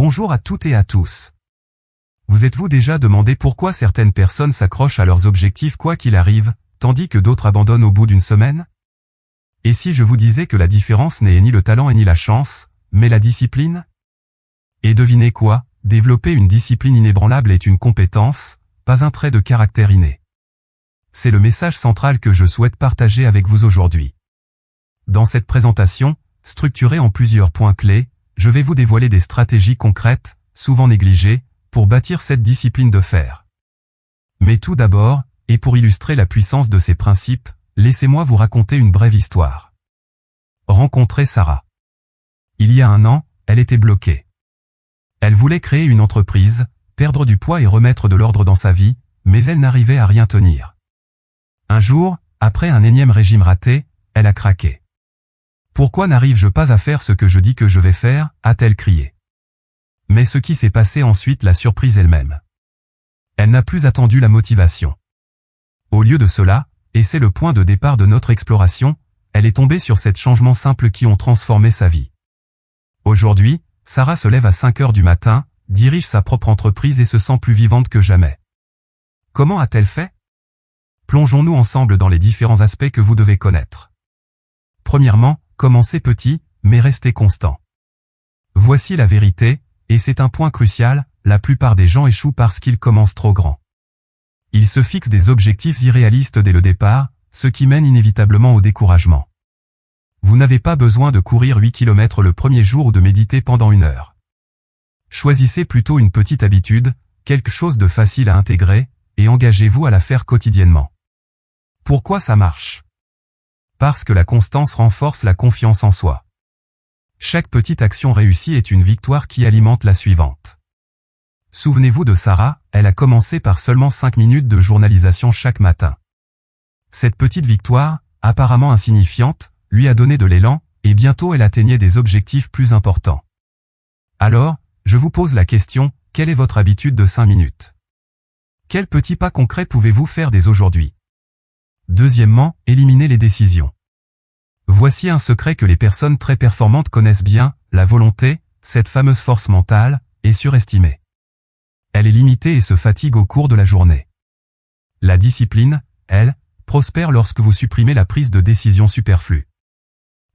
Bonjour à toutes et à tous. Vous êtes-vous déjà demandé pourquoi certaines personnes s'accrochent à leurs objectifs quoi qu'il arrive, tandis que d'autres abandonnent au bout d'une semaine? Et si je vous disais que la différence n'est ni le talent et ni la chance, mais la discipline? Et devinez quoi, développer une discipline inébranlable est une compétence, pas un trait de caractère inné. C'est le message central que je souhaite partager avec vous aujourd'hui. Dans cette présentation, structurée en plusieurs points clés, je vais vous dévoiler des stratégies concrètes, souvent négligées, pour bâtir cette discipline de fer. Mais tout d'abord, et pour illustrer la puissance de ces principes, laissez-moi vous raconter une brève histoire. Rencontrer Sarah. Il y a 1 an, elle était bloquée. Elle voulait créer une entreprise, perdre du poids et remettre de l'ordre dans sa vie, mais elle n'arrivait à rien tenir. Un jour, après un énième régime raté, elle a craqué. « Pourquoi n'arrive-je pas à faire ce que je dis que je vais faire ?» a-t-elle crié. Mais ce qui s'est passé ensuite l'a surprise elle-même. Elle n'a plus attendu la motivation. Au lieu de cela, et c'est le point de départ de notre exploration, elle est tombée sur ces changements simples qui ont transformé sa vie. Aujourd'hui, Sarah se lève à 5 heures du matin, dirige sa propre entreprise et se sent plus vivante que jamais. Comment a-t-elle fait? Plongeons-nous ensemble dans les différents aspects que vous devez connaître. Premièrement, commencez petit, mais restez constant. Voici la vérité, et c'est un point crucial, la plupart des gens échouent parce qu'ils commencent trop grand. Ils se fixent des objectifs irréalistes dès le départ, ce qui mène inévitablement au découragement. Vous n'avez pas besoin de courir 8 km le premier jour ou de méditer pendant 1 heure. Choisissez plutôt une petite habitude, quelque chose de facile à intégrer, et engagez-vous à la faire quotidiennement. Pourquoi ça marche? Parce que la constance renforce la confiance en soi. Chaque petite action réussie est une victoire qui alimente la suivante. Souvenez-vous de Sarah, elle a commencé par seulement 5 minutes de journalisation chaque matin. Cette petite victoire, apparemment insignifiante, lui a donné de l'élan, et bientôt elle atteignait des objectifs plus importants. Alors, je vous pose la question, quelle est votre habitude de 5 minutes? Quels petits pas concrets pouvez-vous faire dès aujourd'hui? Deuxièmement, éliminez les décisions. Voici un secret que les personnes très performantes connaissent bien, la volonté, cette fameuse force mentale, est surestimée. Elle est limitée et se fatigue au cours de la journée. La discipline, elle, prospère lorsque vous supprimez la prise de décision superflue.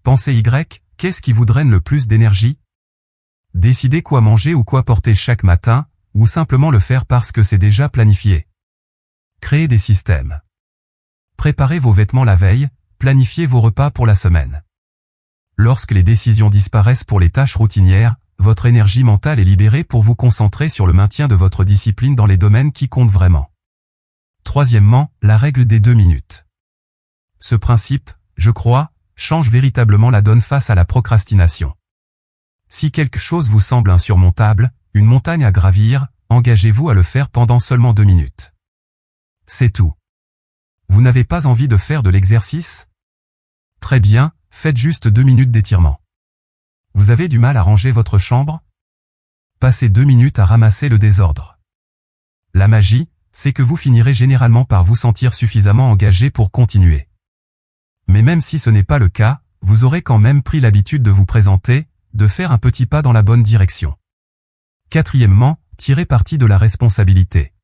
Pensez Y, qu'est-ce qui vous draine le plus d'énergie? Décidez quoi manger ou quoi porter chaque matin, ou simplement le faire parce que c'est déjà planifié. Créez des systèmes. Préparez vos vêtements la veille, planifiez vos repas pour la semaine. Lorsque les décisions disparaissent pour les tâches routinières, votre énergie mentale est libérée pour vous concentrer sur le maintien de votre discipline dans les domaines qui comptent vraiment. Troisièmement, la règle des 2 minutes. Ce principe, je crois, change véritablement la donne face à la procrastination. Si quelque chose vous semble insurmontable, une montagne à gravir, engagez-vous à le faire pendant seulement 2 minutes. C'est tout. Vous n'avez pas envie de faire de l'exercice? Très bien, faites juste 2 minutes d'étirement. Vous avez du mal à ranger votre chambre? Passez 2 minutes à ramasser le désordre. La magie, c'est que vous finirez généralement par vous sentir suffisamment engagé pour continuer. Mais même si ce n'est pas le cas, vous aurez quand même pris l'habitude de vous présenter, de faire un petit pas dans la bonne direction. Quatrièmement, tirez parti de la responsabilité.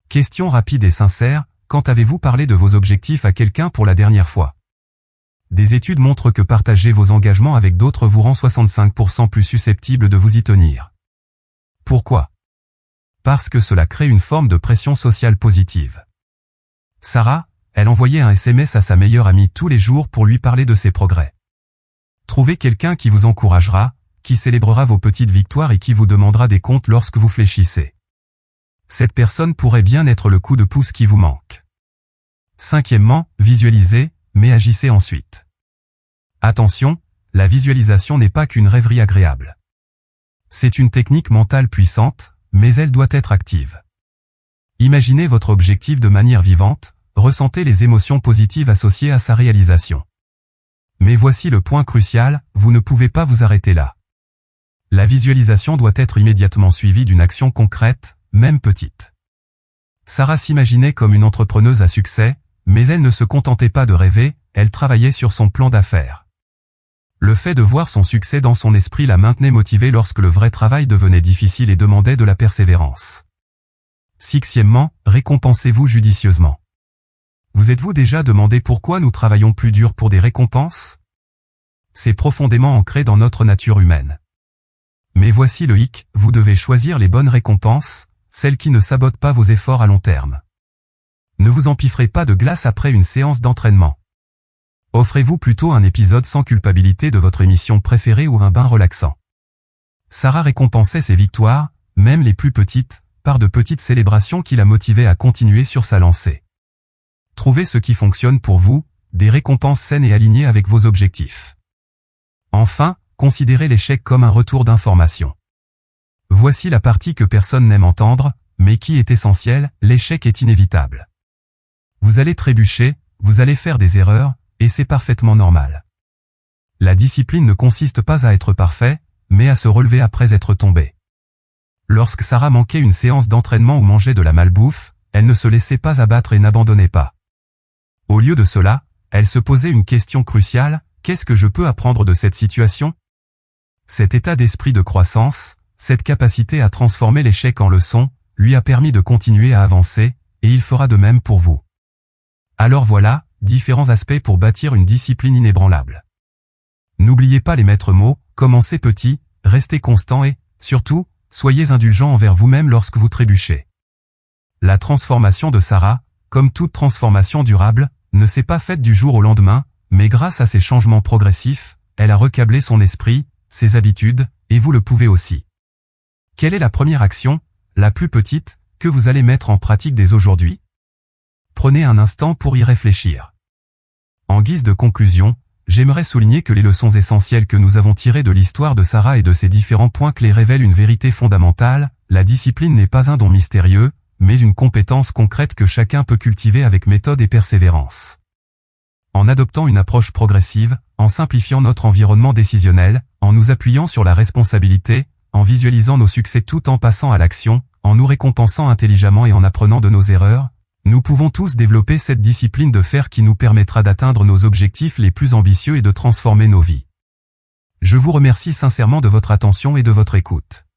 Question rapide et sincère, quand avez-vous parlé de vos objectifs à quelqu'un pour la dernière fois? Des études montrent que partager vos engagements avec d'autres vous rend 65% plus susceptible de vous y tenir. Pourquoi? Parce que cela crée une forme de pression sociale positive. Sarah, elle envoyait un SMS à sa meilleure amie tous les jours pour lui parler de ses progrès. Trouvez quelqu'un qui vous encouragera, qui célébrera vos petites victoires et qui vous demandera des comptes lorsque vous fléchissez. Cette personne pourrait bien être le coup de pouce qui vous manque. Cinquièmement, visualisez, mais agissez ensuite. Attention, la visualisation n'est pas qu'une rêverie agréable. C'est une technique mentale puissante, mais elle doit être active. Imaginez votre objectif de manière vivante, ressentez les émotions positives associées à sa réalisation. Mais voici le point crucial, vous ne pouvez pas vous arrêter là. La visualisation doit être immédiatement suivie d'une action concrète, même petite. Sarah s'imaginait comme une entrepreneuse à succès, mais elle ne se contentait pas de rêver, elle travaillait sur son plan d'affaires. Le fait de voir son succès dans son esprit la maintenait motivée lorsque le vrai travail devenait difficile et demandait de la persévérance. Sixièmement, récompensez-vous judicieusement. Vous êtes-vous déjà demandé pourquoi nous travaillons plus dur pour des récompenses? C'est profondément ancré dans notre nature humaine. Mais voici le hic, vous devez choisir les bonnes récompenses, celles qui ne sabotent pas vos efforts à long terme. Ne vous empiffrez pas de glace après une séance d'entraînement. Offrez-vous plutôt un épisode sans culpabilité de votre émission préférée ou un bain relaxant. Sarah récompensait ses victoires, même les plus petites, par de petites célébrations qui la motivaient à continuer sur sa lancée. Trouvez ce qui fonctionne pour vous, des récompenses saines et alignées avec vos objectifs. Enfin, considérez l'échec comme un retour d'information. Voici la partie que personne n'aime entendre, mais qui est essentielle, l'échec est inévitable. Vous allez trébucher, vous allez faire des erreurs, et c'est parfaitement normal. La discipline ne consiste pas à être parfait, mais à se relever après être tombé. Lorsque Sarah manquait une séance d'entraînement ou mangeait de la malbouffe, elle ne se laissait pas abattre et n'abandonnait pas. Au lieu de cela, elle se posait une question cruciale, qu'est-ce que je peux apprendre de cette situation? Cet état d'esprit de croissance, cette capacité à transformer l'échec en leçon, lui a permis de continuer à avancer, et il fera de même pour vous. Alors voilà, différents aspects pour bâtir une discipline inébranlable. N'oubliez pas les maîtres mots, commencez petit, restez constant et, surtout, soyez indulgent envers vous-même lorsque vous trébuchez. La transformation de Sarah, comme toute transformation durable, ne s'est pas faite du jour au lendemain, mais grâce à ces changements progressifs, elle a recablé son esprit, ses habitudes, et vous le pouvez aussi. Quelle est la première action, la plus petite, que vous allez mettre en pratique dès aujourd'hui? Prenez un instant pour y réfléchir. En guise de conclusion, j'aimerais souligner que les leçons essentielles que nous avons tirées de l'histoire de Sarah et de ses différents points clés révèlent une vérité fondamentale, la discipline n'est pas un don mystérieux, mais une compétence concrète que chacun peut cultiver avec méthode et persévérance. En adoptant une approche progressive, en simplifiant notre environnement décisionnel, en nous appuyant sur la responsabilité, en visualisant nos succès tout en passant à l'action, en nous récompensant intelligemment et en apprenant de nos erreurs, nous pouvons tous développer cette discipline de fer qui nous permettra d'atteindre nos objectifs les plus ambitieux et de transformer nos vies. Je vous remercie sincèrement de votre attention et de votre écoute.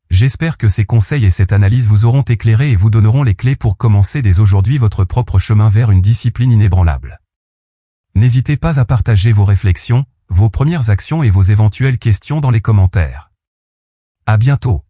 J'espère que ces conseils et cette analyse vous auront éclairé et vous donneront les clés pour commencer dès aujourd'hui votre propre chemin vers une discipline inébranlable. N'hésitez pas à partager vos réflexions, vos premières actions et vos éventuelles questions dans les commentaires. À bientôt.